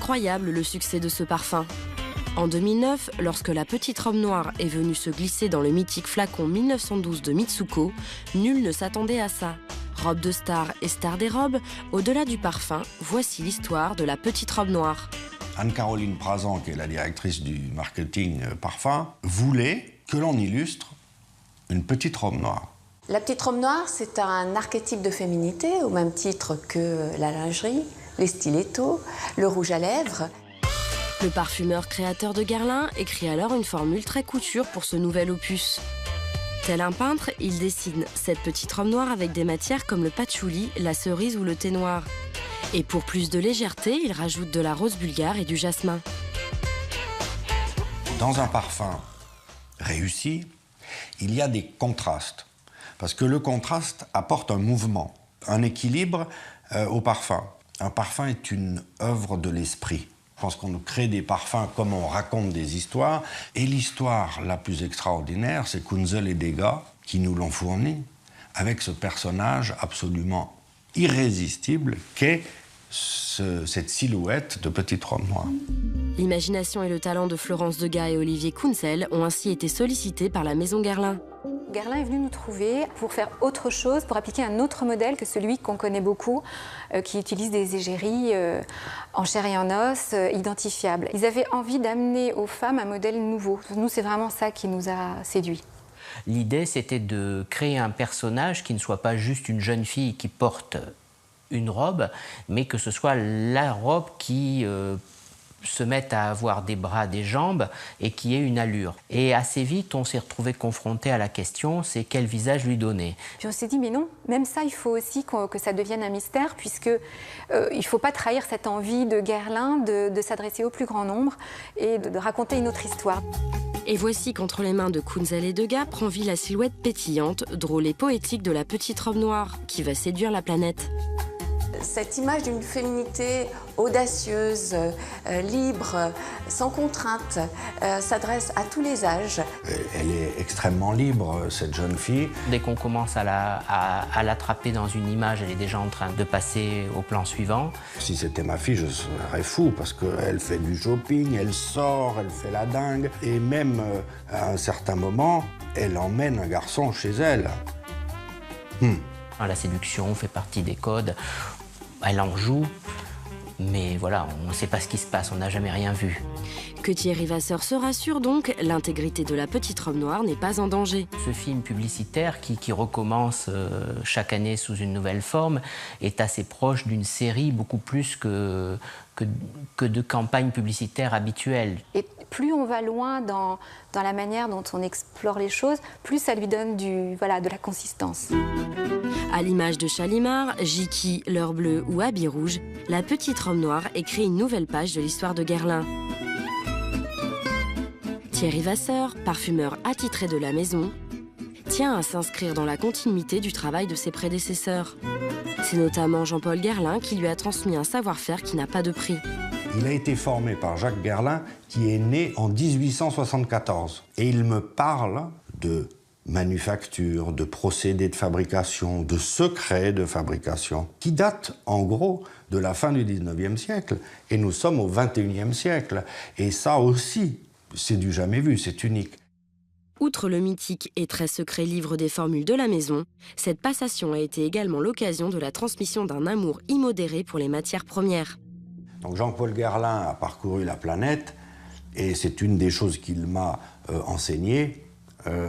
incroyable le succès de ce parfum. En 2009, lorsque la petite robe noire est venue se glisser dans le mythique flacon 1912 de Mitsuko, nul ne s'attendait à ça. Robe de star et star des robes, au-delà du parfum, voici l'histoire de la petite robe noire. Anne-Caroline Prazan, qui est la directrice du marketing parfum, voulait que l'on illustre une petite robe noire. La petite robe noire, c'est un archétype de féminité, au même titre que la lingerie, les stilettos, le rouge à lèvres. Le parfumeur créateur de Guerlain écrit alors une formule très couture pour ce nouvel opus. Tel un peintre, il dessine cette petite robe noire avec des matières comme le patchouli, la cerise ou le thé noir. Et pour plus de légèreté, il rajoute de la rose bulgare et du jasmin. Dans un parfum réussi, il y a des contrastes. Parce que le contraste apporte un mouvement, un équilibre au parfum. Un parfum est une œuvre de l'esprit. Je pense qu'on crée des parfums comme on raconte des histoires. Et l'histoire la plus extraordinaire, c'est Kunzel et Degas qui nous l'ont fourni, avec ce personnage absolument irrésistible qu'est cette silhouette de petite robe noire. L'imagination et le talent de Florence Degas et Olivier Kunzel ont ainsi été sollicités par la maison Guerlain. Guerlain est venu nous trouver pour faire autre chose, pour appliquer un autre modèle que celui qu'on connaît beaucoup, qui utilise des égéries en chair et en os, identifiables. Ils avaient envie d'amener aux femmes un modèle nouveau. Nous, c'est vraiment ça qui nous a séduits. L'idée, c'était de créer un personnage qui ne soit pas juste une jeune fille qui porte une robe, mais que ce soit la robe qui se mette à avoir des bras, des jambes et qui ait une allure. Et assez vite, on s'est retrouvé confronté à la question, c'est quel visage lui donner. Puis on s'est dit, mais non, même ça, il faut aussi que ça devienne un mystère, puisque il ne faut pas trahir cette envie de Guerlain de s'adresser au plus grand nombre et de raconter une autre histoire. Et voici qu'entre les mains de Kunzel et Degas prend vie la silhouette pétillante, drôle et poétique de la petite robe noire, qui va séduire la planète. Cette image d'une féminité audacieuse, libre, sans contrainte, s'adresse à tous les âges. Elle est extrêmement libre, cette jeune fille. Dès qu'on commence à l'attraper dans une image, elle est déjà en train de passer au plan suivant. Si c'était ma fille, je serais fou, parce qu'elle fait du shopping, elle sort, elle fait la dingue. Et même, à un certain moment, elle emmène un garçon chez elle. La séduction fait partie des codes. Elle en joue, mais voilà, on ne sait pas ce qui se passe, on n'a jamais rien vu. Que Thierry Vasseur se rassure donc, l'intégrité de la petite robe noire n'est pas en danger. Ce film publicitaire qui recommence chaque année sous une nouvelle forme est assez proche d'une série, beaucoup plus que de campagnes publicitaires habituelles. Et plus on va loin dans la manière dont on explore les choses, plus ça lui donne de la consistance. À l'image de Chalimard, Jiki, L'Heure Bleue ou Habit Rouge, la petite robe noire écrit une nouvelle page de l'histoire de Guerlain. Thierry Vasseur, parfumeur attitré de la maison, tient à s'inscrire dans la continuité du travail de ses prédécesseurs. C'est notamment Jean-Paul Guerlain qui lui a transmis un savoir-faire qui n'a pas de prix. Il a été formé par Jacques Guerlain, qui est né en 1874. Et il me parle de manufacture, de procédés de fabrication, de secrets de fabrication, qui datent en gros de la fin du 19e siècle. Et nous sommes au 21e siècle. Et ça aussi, c'est du jamais vu, c'est unique. Outre le mythique et très secret livre des formules de la maison, cette passation a été également l'occasion de la transmission d'un amour immodéré pour les matières premières. Donc Jean-Paul Guerlain a parcouru la planète et c'est une des choses qu'il m'a enseigné.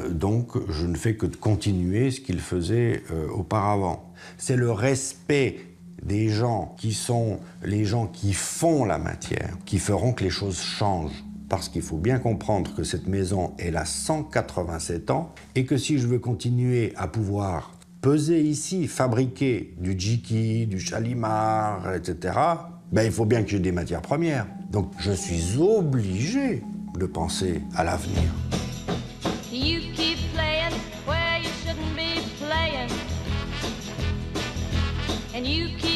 Donc je ne fais que de continuer ce qu'il faisait auparavant. C'est le respect des gens qui sont les gens qui font la matière, qui feront que les choses changent. Parce qu'il faut bien comprendre que cette maison, elle a 187 ans et que si je veux continuer à pouvoir peser ici, fabriquer du Jiki, du Chalimard, etc., il faut bien que j'ai des matières premières. Donc je suis obligé de penser à l'avenir. You keep playing where you shouldn't be playing. And you keep